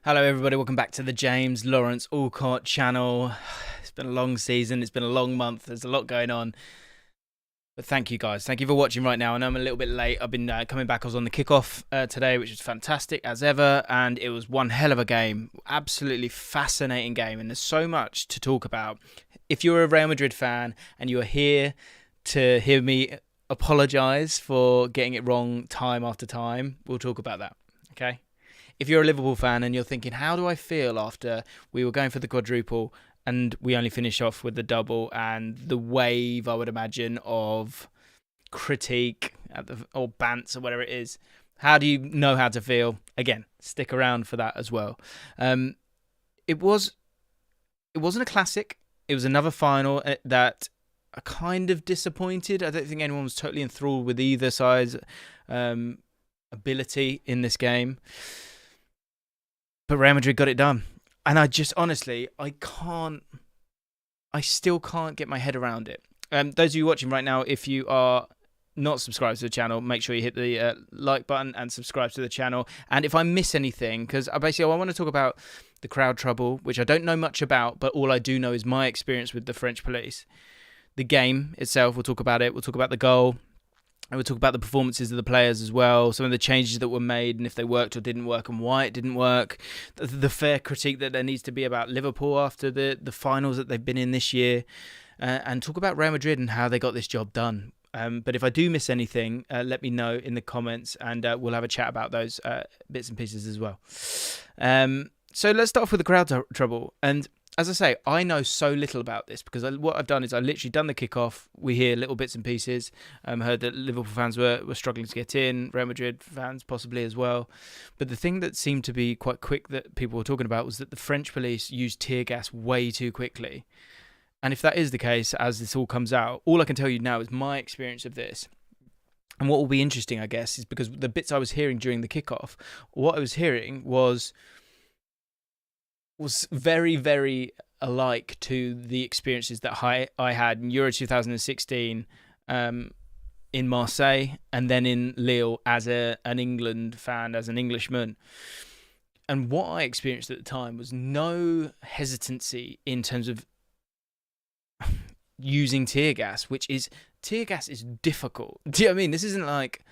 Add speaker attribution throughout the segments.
Speaker 1: Hello everybody, welcome back to the James Lawrence Allcott channel. It's been a long season, it's been a long month, there's a lot going on. But thank you guys, thank you for watching right now. I know I'm a little bit late, I've been coming back, I was on the kickoff today, which was fantastic as ever. And it was one hell of a game, absolutely fascinating game. And there's so much to talk about. If you're a Real Madrid fan and you are here to hear me apologise for getting it wrong time after time, we'll talk about that, okay? If you're a Liverpool fan and you're thinking, how do I feel after we were going for the quadruple and we only finished off with the double, and the wave, I would imagine, of critique or bants or whatever it is, how do you know how to feel? Again, stick around for that as well. It wasn't a classic. It was another final that I kind of disappointed. I don't think anyone was totally enthralled with either side's ability in this game. But Real Madrid got it done. And I just, honestly, I still can't get my head around it. Those of you watching right now, if you are not subscribed to the channel, make sure you hit the like button and subscribe to the channel. And if I miss anything, because basically I want to talk about the crowd trouble, which I don't know much about, but all I do know is my experience with the French police. The game itself, we'll talk about it. We'll talk about the goal. And we'll talk about the performances of the players as well, some of the changes that were made and if they worked or didn't work and why it didn't work. The fair critique that there needs to be about Liverpool after the finals that they've been in this year. And talk about Real Madrid and how they got this job done. But if I do miss anything, let me know in the comments and we'll have a chat about those bits and pieces as well. So let's start off with the crowd trouble. And as I say, I know so little about this because what I've done is I literally done the kickoff. We hear little bits and pieces. Heard that Liverpool fans were struggling to get in, Real Madrid fans possibly as well. But the thing that seemed to be quite quick that people were talking about was that the French police used tear gas way too quickly. And if that is the case, as this all comes out, all I can tell you now is my experience of this. And what will be interesting, I guess, is because the bits I was hearing during the kickoff, what I was hearing was very, very alike to the experiences that I had in Euro 2016 in Marseille and then in Lille as an England fan, as an Englishman. And what I experienced at the time was no hesitancy in terms of using tear gas, tear gas is difficult. Do you know what I mean? This isn't like,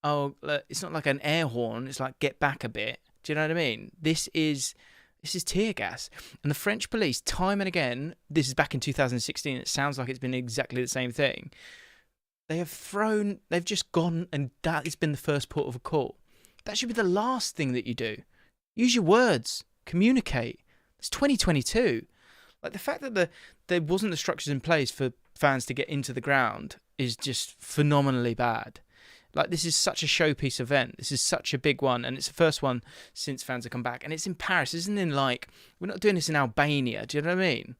Speaker 1: it's not like an air horn. It's like, get back a bit. Do you know what I mean? This is tear gas. And the French police, time and again, this is back in 2016, it sounds like it's been exactly the same thing. They've just gone, and that has been the first port of a call. That should be the last thing that you do. Use your words. Communicate. It's 2022. Like, the fact that there wasn't the structures in place for fans to get into the ground is just phenomenally bad. Like, this is such a showpiece event. This is such a big one. And it's the first one since fans have come back. And it's in Paris. Isn't it like, we're not doing this in Albania. Do you know what I mean?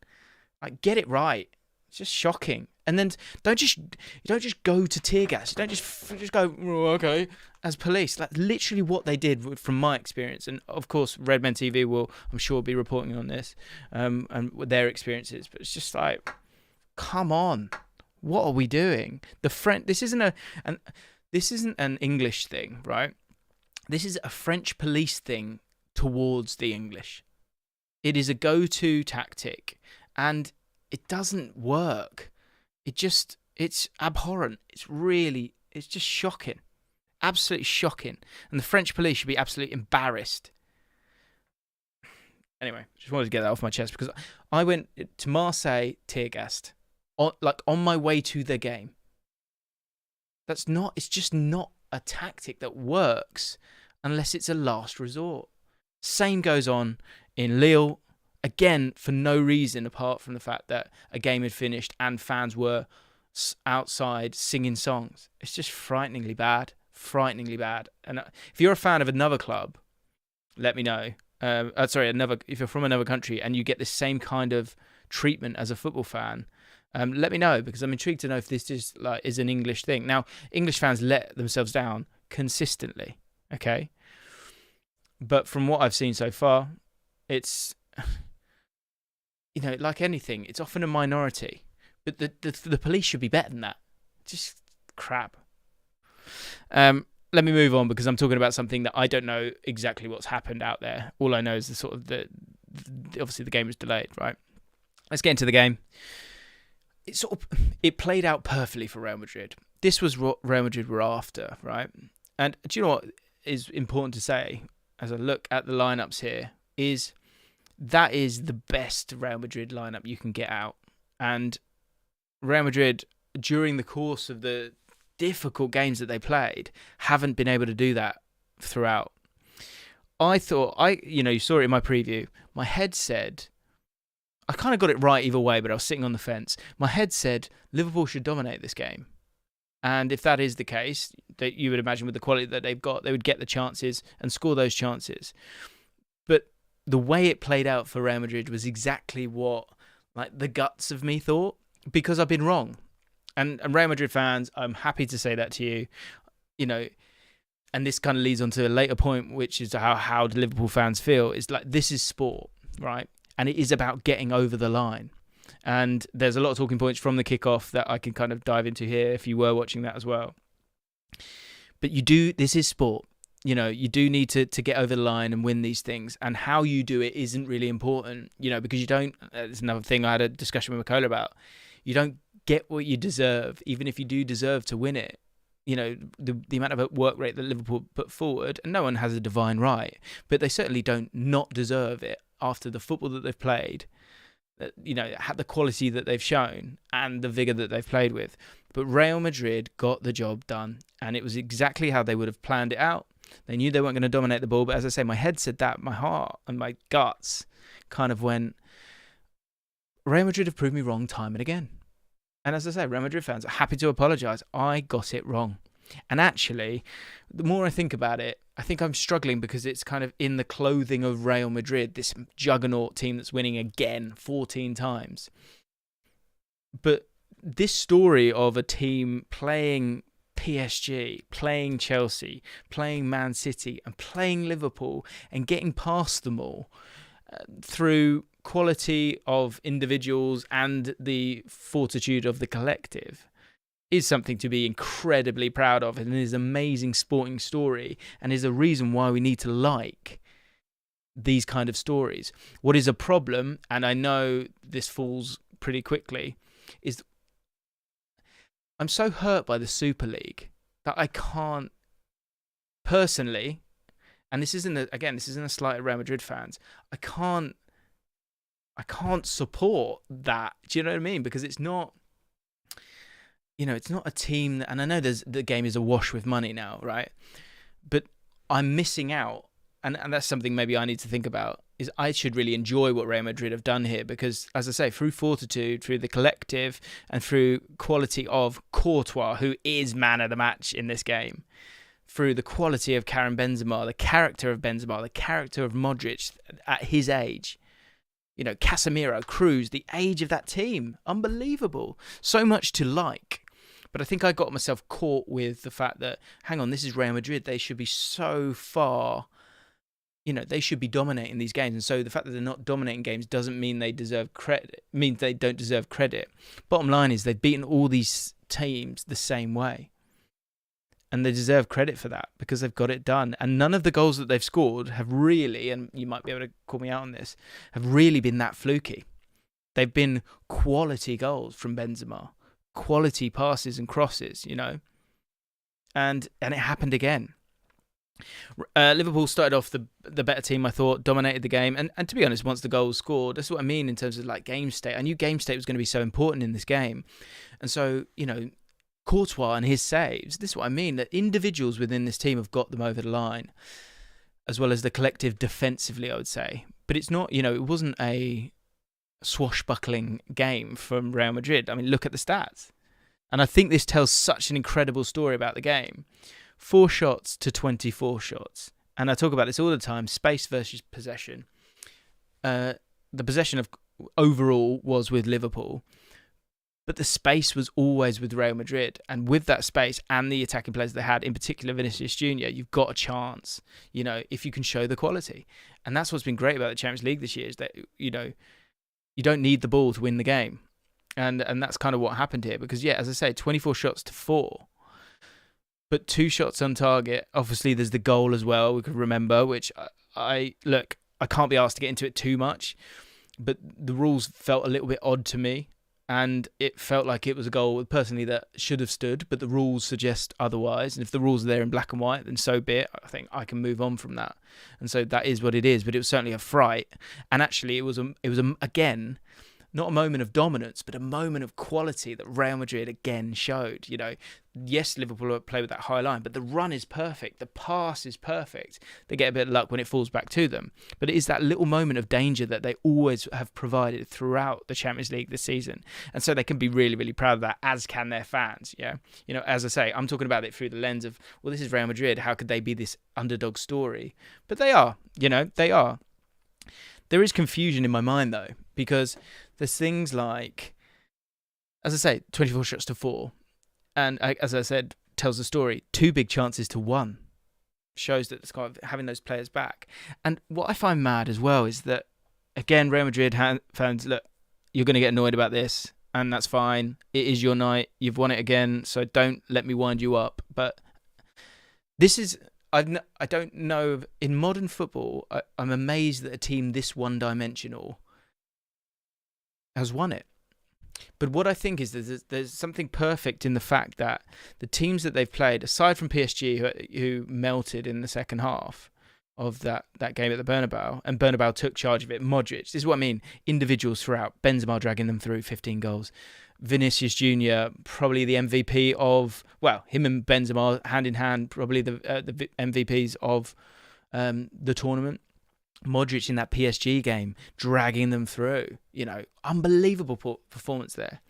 Speaker 1: Like, get it right. It's just shocking. And then you don't just go to tear gas. You don't just go, oh, okay, as police. Like, literally what they did from my experience. And of course, Red Men TV will, I'm sure, be reporting on this and their experiences. But it's just like, come on. What are we doing? This isn't an English thing, right? This is a French police thing towards the English. It is a go-to tactic, and it doesn't work. It's abhorrent. It's just shocking. Absolutely shocking. And the French police should be absolutely embarrassed. Anyway, just wanted to get that off my chest because I went to Marseille tear-gassed, on my way to the game. It's just not a tactic that works unless it's a last resort. Same goes on in Lille, again, for no reason apart from the fact that a game had finished and fans were outside singing songs. It's just frighteningly bad. And if you're a fan of another club, let me know. If you're from another country and you get the same kind of treatment as a football fan, let me know, because I'm intrigued to know if this is an English thing. Now, English fans let themselves down consistently, okay? But from what I've seen so far, it's, like anything, it's often a minority. But the police should be better than that. Just crap. let me move on, because I'm talking about something that I don't know exactly what's happened out there. All I know is obviously the game was delayed, right? Let's get into the game. It played out perfectly for Real Madrid. This was what Real Madrid were after, right? And do you know what is important to say as I look at the lineups here is that is the best Real Madrid lineup you can get out. And Real Madrid, during the course of the difficult games that they played, haven't been able to do that throughout. I thought, you saw it in my preview. My head said, I kind of got it right either way, but I was sitting on the fence. My head said Liverpool should dominate this game. And if that is the case, that you would imagine with the quality that they've got, they would get the chances and score those chances. But the way it played out for Real Madrid was exactly what the guts of me thought, because I've been wrong. And Real Madrid fans, I'm happy to say that to you, and this kind of leads on to a later point, which is how the Liverpool fans feel. Is this is sport, right? And it is about getting over the line. And there's a lot of talking points from the kickoff that I can kind of dive into here if you were watching that as well. But this is sport. You do need to get over the line and win these things. And how you do it isn't really important, because you don't, it's another thing I had a discussion with Makola about. You don't get what you deserve, even if you do deserve to win it. The amount of work rate that Liverpool put forward, and no one has a divine right, but they certainly don't not deserve it after the football that they've played, the quality that they've shown and the vigour that they've played with. But Real Madrid got the job done, and it was exactly how they would have planned it out. They knew they weren't going to dominate the ball, but as I say, my head said that, my heart and my guts kind of went, Real Madrid have proved me wrong time and again. And as I say, Real Madrid fans are happy to apologise. I got it wrong. And actually, the more I think about it, I think I'm struggling because it's kind of in the clothing of Real Madrid, this juggernaut team that's winning again 14 times. But this story of a team playing PSG, playing Chelsea, playing Man City, and playing Liverpool, and getting past them all through quality of individuals and the fortitude of the collective is something to be incredibly proud of, and is an amazing sporting story, and is a reason why we need to like these kind of stories. What is a problem, and I know this falls pretty quickly, is I'm so hurt by the Super League that I can't personally, and this isn't a slight at Real Madrid fans, I can't support that. Do you know what I mean? Because it's not, it's not a team that, and I know the game is awash with money now, right? But I'm missing out, and that's something maybe I need to think about, is I should really enjoy what Real Madrid have done here, because, as I say, through fortitude, through the collective, and through quality of Courtois, who is man of the match in this game, through the quality of Karim Benzema, the character of Benzema, the character of Modric at his age, Casemiro, Cruz, the age of that team, unbelievable. So much to like. But I think I got myself caught with the fact that, hang on, this is Real Madrid. They should be so far, they should be dominating these games. And so the fact that they're not dominating games doesn't mean they deserve credit, means they don't deserve credit. Bottom line is they've beaten all these teams the same way. And they deserve credit for that because they've got it done. And none of the goals that they've scored have really, and you might be able to call me out on this, have really been that fluky. They've been quality goals from Benzema, quality passes and crosses, and it happened again. Liverpool started off the better team, I thought, dominated the game. And to be honest, once the goal was scored, that's what I mean in terms of game state. I knew game state was going to be so important in this game. And so, Courtois and his saves, this is what I mean, that individuals within this team have got them over the line, as well as the collective defensively, I would say. But it's not, it wasn't a swashbuckling game from Real Madrid. I mean, look at the stats. And I think this tells such an incredible story about the game. 4 shots to 24 shots. And I talk about this all the time, space versus possession. The possession of overall was with Liverpool, but the space was always with Real Madrid. And with that space and the attacking players they had, in particular Vinicius Jr., you've got a chance, if you can show the quality. And that's what's been great about the Champions League this year, is that, you don't need the ball to win the game. And that's kind of what happened here. Because, as I say, 24 shots to 4. but 2 shots on target. Obviously, there's the goal as well, we could remember, which I can't be asked to get into it too much, but the rules felt a little bit odd to me, and it felt like it was a goal, personally, that should have stood, but the rules suggest otherwise, and if the rules are there in black and white, then so be it. I think I can move on from that, and so that is what it is, but it was certainly a fright, and actually it was again, not a moment of dominance, but a moment of quality that Real Madrid again showed. Yes, Liverpool play with that high line, but the run is perfect. The pass is perfect. They get a bit of luck when it falls back to them. But it is that little moment of danger that they always have provided throughout the Champions League this season. And so they can be really, really proud of that, as can their fans. Yeah. As I say, I'm talking about it through the lens of, well, this is Real Madrid. How could they be this underdog story? But they are. They are. There is confusion in my mind, though, because there's things like, as I say, 24 shots to 4. And as I said, tells the story. 2 big chances to 1. Shows that it's kind of having those players back. And what I find mad as well is that, again, Real Madrid fans, look, you're going to get annoyed about this, and that's fine. It is your night. You've won it again, so don't let me wind you up. But this is... I don't know. In modern football, I'm amazed that a team this one-dimensional has won it. But what I think is there's something perfect in the fact that the teams that they've played, aside from PSG, who melted in the second half of that game at the Bernabeu, and Bernabeu took charge of it. Modric, this is what I mean, individuals throughout. Benzema dragging them through 15 goals. Vinicius Jr., probably the MVP of, well, him and Benzema hand in hand, probably the MVPs of the tournament. Modric in that PSG game, dragging them through. Unbelievable performance there.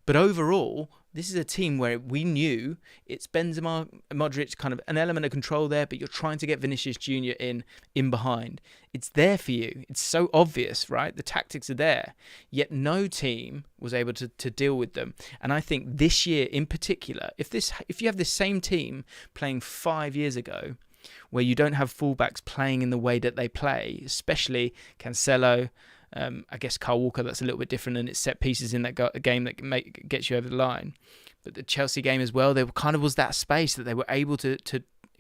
Speaker 1: But overall, this is a team where we knew it's Benzema, Modric, kind of an element of control there, but you're trying to get Vinicius Jr. in behind. It's there for you. It's so obvious, right? The tactics are there. Yet no team was able to deal with them. And I think this year in particular, if you have this same team playing 5 years ago, where you don't have fullbacks playing in the way that they play, especially Cancelo, I guess Kyle Walker, that's a little bit different, and it's set pieces in that game that gets you over the line. But the Chelsea game as well, there kind of was that space that they were able to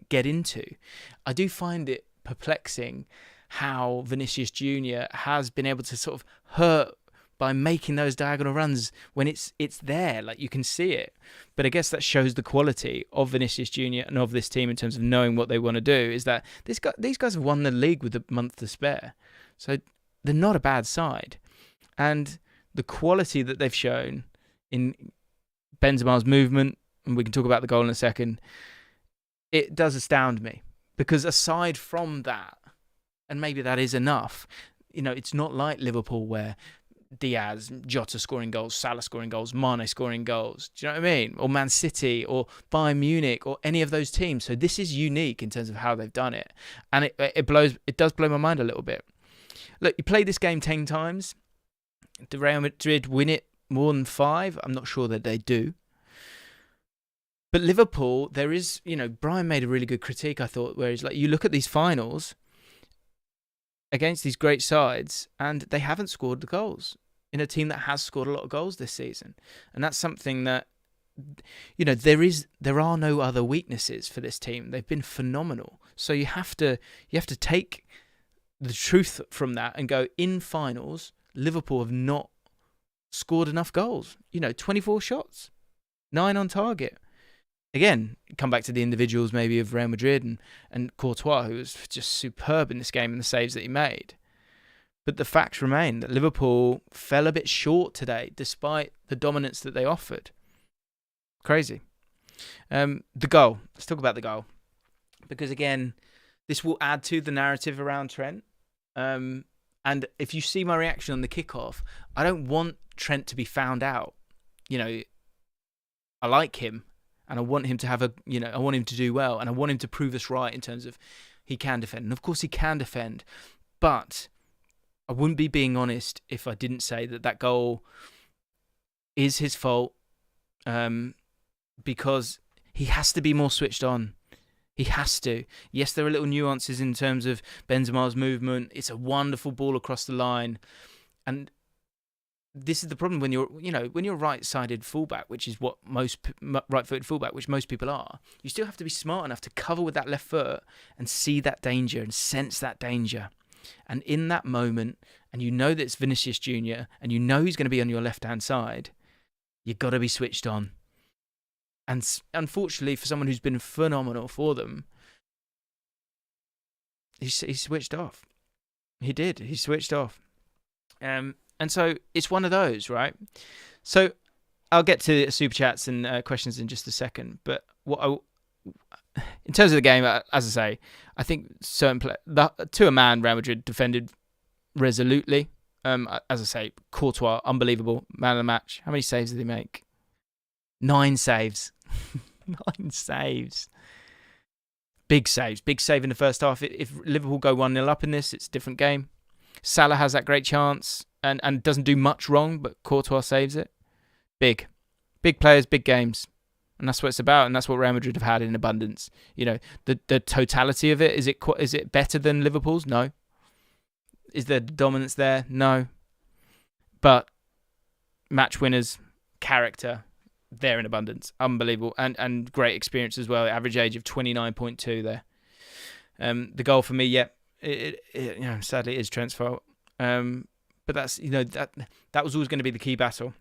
Speaker 1: get into. I do find it perplexing how Vinicius Jr. has been able to sort of hurt by making those diagonal runs when it's there, like you can see it. But I guess that shows the quality of Vinicius Jr. and of this team in terms of knowing what they want to do, is that these guys have won the league with a month to spare. So they're not a bad side. And the quality that they've shown in Benzema's movement, and we can talk about the goal in a second, it does astound me. Because aside from that, and maybe that is enough, it's not like Liverpool where Diaz, Jota scoring goals, Salah scoring goals, Mane scoring goals. Do you know what I mean? Or Man City, or Bayern Munich, or any of those teams. So this is unique in terms of how they've done it. And it does blow my mind a little bit. Look, you play this game 10 times. Did Real Madrid win it more than 5? I'm not sure that they do. But Liverpool, there is, Brian made a really good critique, I thought, where he's like, you look at these finals against these great sides, and they haven't scored the goals in a team that has scored a lot of goals this season. And that's something that, there are no other weaknesses for this team. They've been phenomenal. So you have to take the truth from that and go, in finals, Liverpool have not scored enough goals. 24 shots, 9 on target. Again, come back to the individuals maybe of Real Madrid and Courtois, who was just superb in this game and the saves that he made. But the facts remain that Liverpool fell a bit short today, despite the dominance that they offered. Crazy. The goal. Let's talk about the goal. Because again, this will add to the narrative around Trent. And if you see my reaction on the kickoff, I don't want Trent to be found out. I like him. And I want him to I want him to do well, and I want him to prove us right in terms of he can defend. And of course he can defend, but I wouldn't be being honest if I didn't say that goal is his fault, because he has to be more switched on. He has to. Yes, there are little nuances in terms of Benzema's movement. It's a wonderful ball across the line, and this is the problem when you're right-sided fullback, which is what right-footed fullback, which most people are. You still have to be smart enough to cover with that left foot and see that danger and sense that danger. And in that moment, and you know that it's Vinicius Jr. and you know he's going to be on your left-hand side, you've got to be switched on. And unfortunately, for someone who's been phenomenal for them, he switched off. He did. He switched off. And so it's one of those, right? So I'll get to super chats and questions in just a second. But in terms of the game, as I say, I think to a man, Real Madrid defended resolutely. As I say, Courtois, unbelievable, man of the match. How many saves did he make? 9 saves. 9 saves. Big saves. Big save in the first half. If Liverpool go 1-0 up in this, it's a different game. Salah has that great chance and doesn't do much wrong, but Courtois saves it. Big players, big games. And that's what it's about, and that's what Real Madrid have had in abundance. The totality of it, is it better than Liverpool's? No. Is there dominance there? No. But match winners, character, they're in abundance. Unbelievable. And great experience as well. Average age of 29.2 there. The goal for me, sadly it is Trent's fault. But that's, that was always going to be the key battle.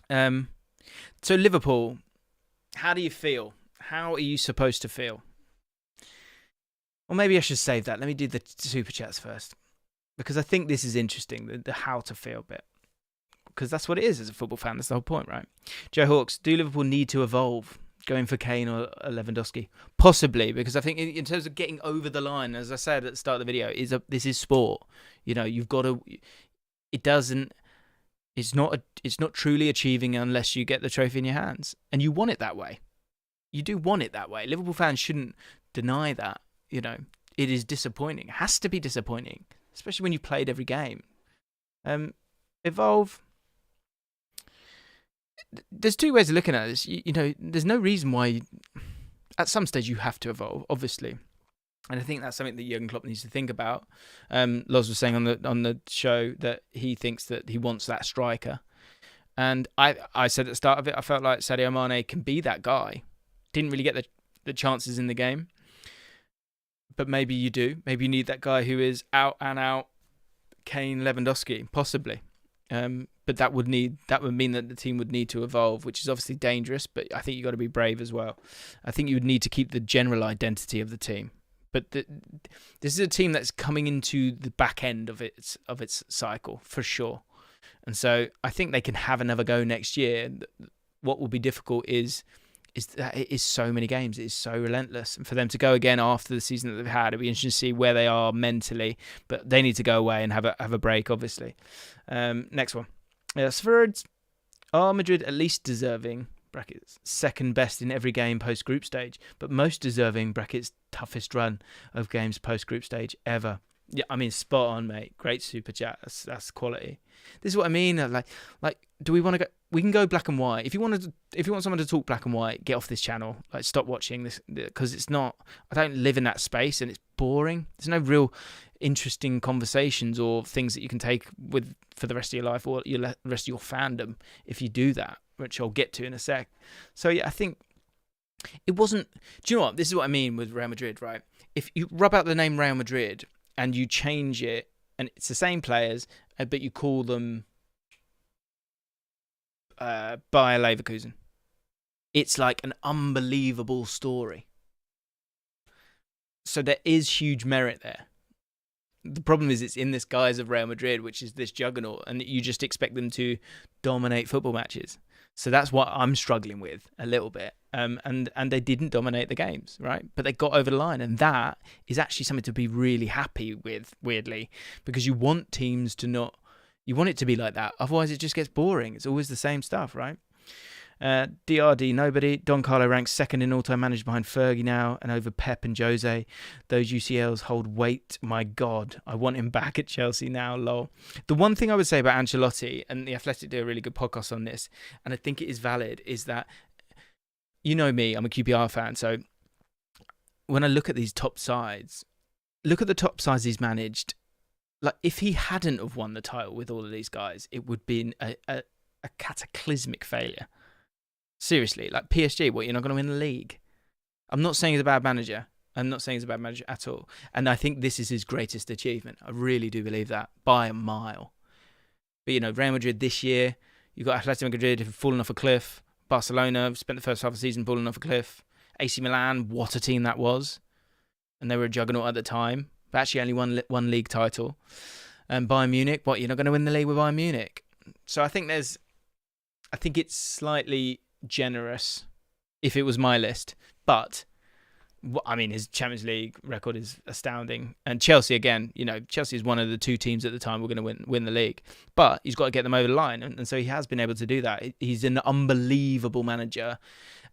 Speaker 1: So Liverpool, how do you feel? How are you supposed to feel? Or maybe I should save that. Let me do the super chats first. Because I think this is interesting, the how to feel bit. Because that's what it is as a football fan. That's the whole point, right? Joe Hawks, do Liverpool need to evolve? Going for Kane or Lewandowski? Possibly, because I think in terms of getting over the line, as I said at the start of the video, this is sport. You've got to... It's not truly achieving unless you get the trophy in your hands. And you want it that way. You do want it that way. Liverpool fans shouldn't deny that. It is disappointing. It has to be disappointing, especially when you played every game. Evolve. There's 2 ways of looking at this. There's no reason why at some stage you have to evolve, obviously. And I think that's something that Jurgen Klopp needs to think about. Loz was saying on the show that he thinks that he wants that striker. And I said at the start of it, I felt like Sadio Mane can be that guy. Didn't really get the chances in the game. But maybe you do. Maybe you need that guy who is out and out Kane, Lewandowski, possibly. But that would mean that the team would need to evolve, which is obviously dangerous, but I think you've got to be brave as well. I think you would need to keep the general identity of the team. But this is a team that's coming into the back end of its cycle, for sure. And so I think they can have another go next year. What will be difficult is that it is so many games. It is so relentless. And for them to go again after the season that they've had, it'll be interesting to see where they are mentally. But they need to go away and have a break, obviously. Next one. Sfurds. Are Madrid at least deserving, brackets, second best in every game post-group stage, but most deserving, brackets, toughest run of games post-group stage ever? Yeah, I mean, spot on, mate. Great super chat. That's quality. This is what I mean. Like, do we want to go? We can go black and white. If you want someone to talk black and white, get off this channel. Like, stop watching this, because it's not. I don't live in that space, and it's boring. There's no real interesting conversations or things that you can take with for the rest of your life or the rest of your fandom if you do that, which I'll get to in a sec. So yeah, I think it wasn't. Do you know what? This is what I mean with Real Madrid, right? If you rub out the name Real Madrid and you change it, and it's the same players, but you call them Bayer Leverkusen, it's like an unbelievable story. So there is huge merit there. The problem is it's in this guise of Real Madrid, which is this juggernaut, and you just expect them to dominate football matches. So that's what I'm struggling with a little bit. And they didn't dominate the games, right? But they got over the line, and that is actually something to be really happy with, weirdly, because you want teams to not... You want it to be like that. Otherwise, it just gets boring. It's always the same stuff, right? DRD, nobody. Don Carlo ranks second in all-time managed behind Fergie now and over Pep and Jose. Those UCLs hold weight. My God, I want him back at Chelsea now, lol. The one thing I would say about Ancelotti, and The Athletic do a really good podcast on this, and I think it is valid, is that, you know me, I'm a QPR fan, so when I look at these top sides, look at the top sides he's managed like if he hadn't have won the title with all of these guys, it would be a cataclysmic failure. Seriously, like PSG, what, you're not going to win the league? I'm not saying he's a bad manager. I'm not saying he's a bad manager at all. And I think this is his greatest achievement. I really do believe that, by a mile. But, you know, Real Madrid this year, you've got Atletico Madrid who've fallen off a cliff. Barcelona spent the first half of the season falling off a cliff. AC Milan, what a team that was. And they were a juggernaut at the time. But actually only won one league title. And Bayern Munich, what, you're not going to win the league with Bayern Munich? So I think it's slightly generous if it was my list. But, I mean, his Champions League record is astounding. And Chelsea, again, you know, Chelsea is one of the two teams at the time who were going to win the league. But he's got to get them over the line. And so he has been able to do that. He's an unbelievable manager.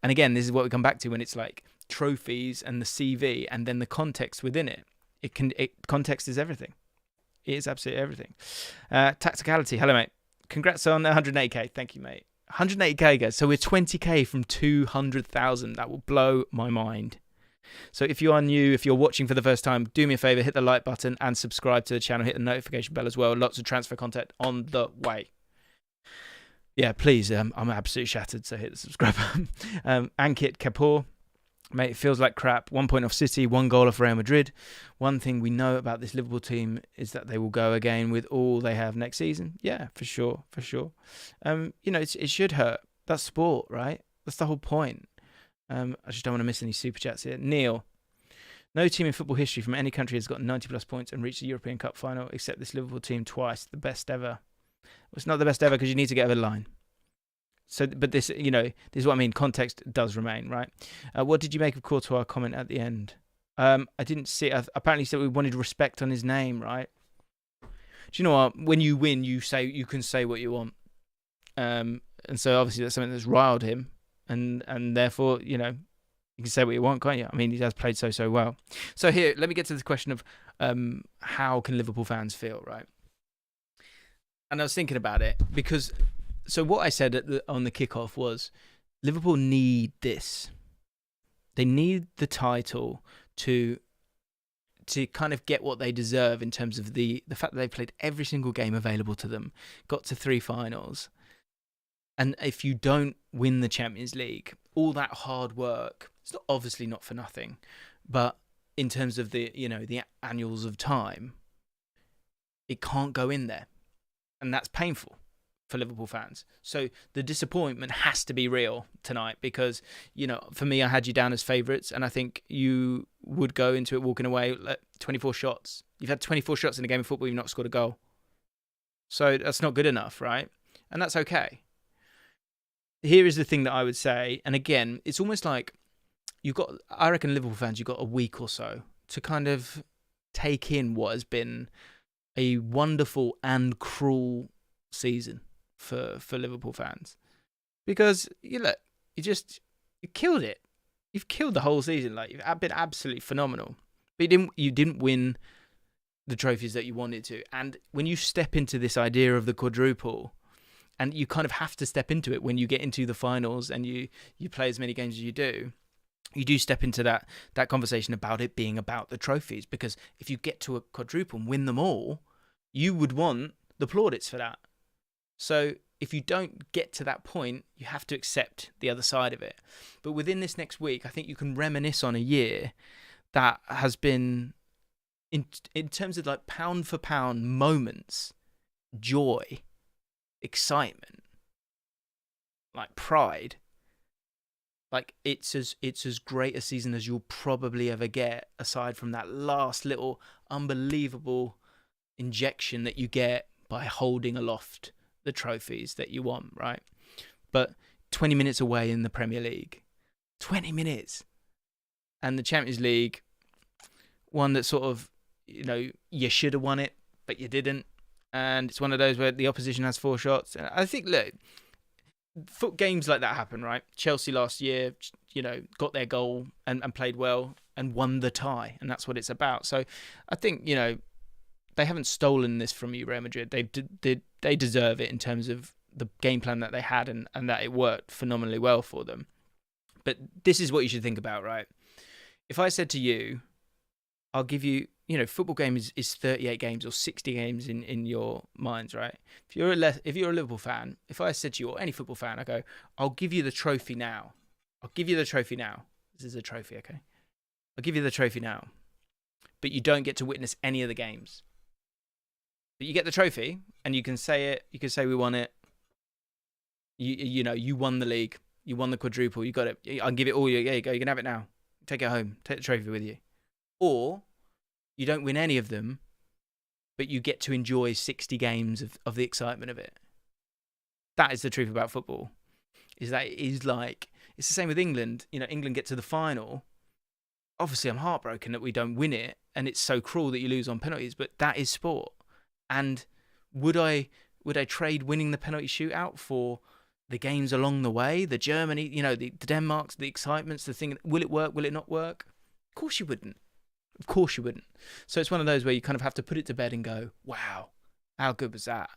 Speaker 1: And again, this is what we come back to when it's like trophies and the CV and then the context within it. Context is everything. It is absolutely everything. Tacticality. Hello, mate. Congrats on 180k. Thank you, mate. 180k, guys. So we're 20k from 200,000. That will blow my mind. So if you are new, if you're watching for the first time, do me a favor, hit the like button and subscribe to the channel. Hit the notification bell as well. Lots of transfer content on the way. Yeah, please. I'm absolutely shattered, so hit the subscribe button. Ankit Kapoor. Mate, it feels like crap. 1 point off City, 1 goal off Real Madrid. One thing we know about this Liverpool team is that they will go again with all they have next season. Yeah, for sure. You know, it should hurt. That's sport, right? That's the whole point. I just don't want to miss any super chats here. Neil. No team in football history from any country has got 90 plus points and reached the European Cup final except this Liverpool team twice. The best ever. Well, it's not the best ever because you need to get over the line. So, but this, you know, this is what I mean. Context does remain, right? What did you make of Courtois' comment at the end? I didn't see. Apparently, said we wanted respect on his name, right? Do you know what? When you win, you can say what you want, and so obviously that's something that's riled him, and therefore, you know, you can say what you want, can't you? I mean, he has played so well. So here, let me get to the question of how can Liverpool fans feel, right? And I was thinking about it because. So what I said on the kickoff was Liverpool need this. They need the title to kind of get what they deserve in terms of the fact that they've played every single game available to them, got to 3 finals. And if you don't win the Champions League, all that hard work, it's obviously not for nothing, but in terms of the annuals of time, it can't go in there. And that's painful for Liverpool fans. So the disappointment has to be real tonight because, you know, for me, I had you down as favourites and I think you would go into it walking away 24 shots. You've had 24 shots in a game of football, you've not scored a goal. So that's not good enough, right? And that's okay. Here is the thing that I would say, and again, it's almost like I reckon Liverpool fans, you've got a week or so to kind of take in what has been a wonderful and cruel season for Liverpool fans, because you killed it. You've killed the whole season. Like, you've been absolutely phenomenal, but you didn't win the trophies that you wanted to. And when you step into this idea of the quadruple, and you kind of have to step into it when you get into the finals and you play as many games as you do step into that conversation about it being about the trophies, because if you get to a quadruple and win them all, you would want the plaudits for that. So if you don't get to that point, you have to accept the other side of it. But within this next week, I think you can reminisce on a year that has been, in terms of like pound for pound moments, joy, excitement, like pride. Like it's as great a season as you'll probably ever get, aside from that last little unbelievable injection that you get by holding aloft the trophies that you want, right? But 20 minutes away in the Premier League. 20 minutes. And the Champions League, one that sort of, you know, you should have won it, but you didn't. And it's one of those where the opposition has 4 shots. And I think, look, games like that happen, right? Chelsea last year, you know, got their goal and played well and won the tie. And that's what it's about. So I think, you know, they haven't stolen this from you, Real Madrid. They deserve it in terms of the game plan that they had and that it worked phenomenally well for them. But this is what you should think about, right? If I said to you, I'll give you football game is 38 games or 60 games in your minds, right? If you're a Liverpool fan, if I said to you, or any football fan, I go, I'll give you the trophy now. I'll give you the trophy now. This is a trophy, okay? I'll give you the trophy now. But you don't get to witness any of the games. But you get the trophy, and you can say it. You can say we won it. You won the league. You won the quadruple. You got it. I'll give it all you. Yeah, you go. You can have it now. Take it home. Take the trophy with you. Or you don't win any of them, but you get to enjoy 60 games of the excitement of it. That is the truth about football. Is that it is like, it's the same with England. England get to the final. Obviously, I'm heartbroken that we don't win it, and it's so cruel that you lose on penalties, but that is sport. And would I trade winning the penalty shootout for the games along the way, the Germany, the Denmark's, the excitements, the thing, will it work, will it not work? Of course you wouldn't. Of course you wouldn't. So it's one of those where you kind of have to put it to bed and go, wow, how good was that?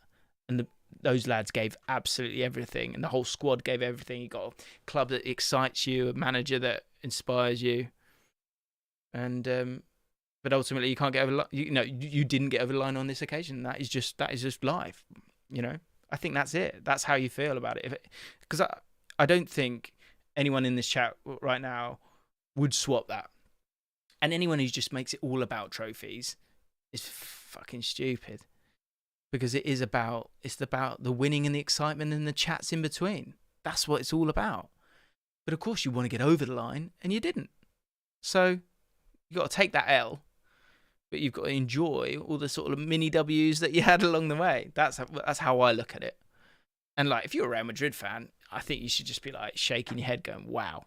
Speaker 1: And those lads gave absolutely everything, and the whole squad gave everything. You got a club that excites you, a manager that inspires you, and but ultimately you can't get over. You didn't get over the line on this occasion. That is just life. I think that's it. That's how you feel about it. Because I don't think anyone in this chat right now would swap that. And anyone who just makes it all about trophies is fucking stupid. Because it's about the winning and the excitement and the chats in between. That's what it's all about. But of course you want to get over the line, and you didn't. So you got to take that L, but you've got to enjoy all the sort of mini W's that you had along the way. That's how I look at it. And like, if you're a Real Madrid fan, I think you should just be like shaking your head, going, "Wow,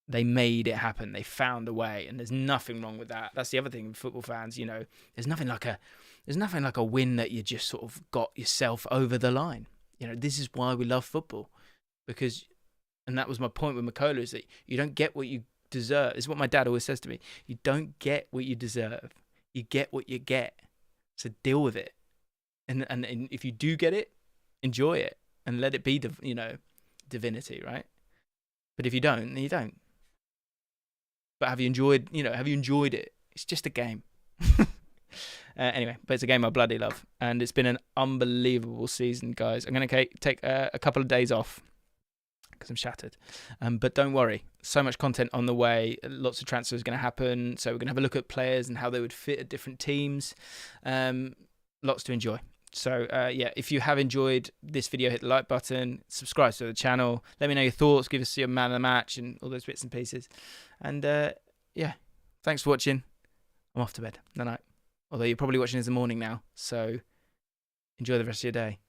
Speaker 1: they made it happen. They found a way." And there's nothing wrong with that. That's the other thing with football fans. There's nothing like a win that you just sort of got yourself over the line. This is why we love football, and that was my point with Makola, is that you don't get what you deserve. It's what my dad always says to me. You don't get what you deserve. You get what you get. So deal with it. And if you do get it, enjoy it and let it be, divinity, right? But if you don't, then you don't. But have you enjoyed it? It's just a game. Anyway, but it's a game I bloody love. And it's been an unbelievable season, guys. I'm going to take a couple of days off because I'm shattered. But don't worry. So much content on the way. Lots of transfers going to happen. So we're going to have a look at players and how they would fit at different teams. Lots to enjoy. So, if you have enjoyed this video, hit the like button, subscribe to the channel. Let me know your thoughts. Give us your man of the match and all those bits and pieces. And, thanks for watching. I'm off to bed. Night night. Although you're probably watching this in the morning now. So enjoy the rest of your day.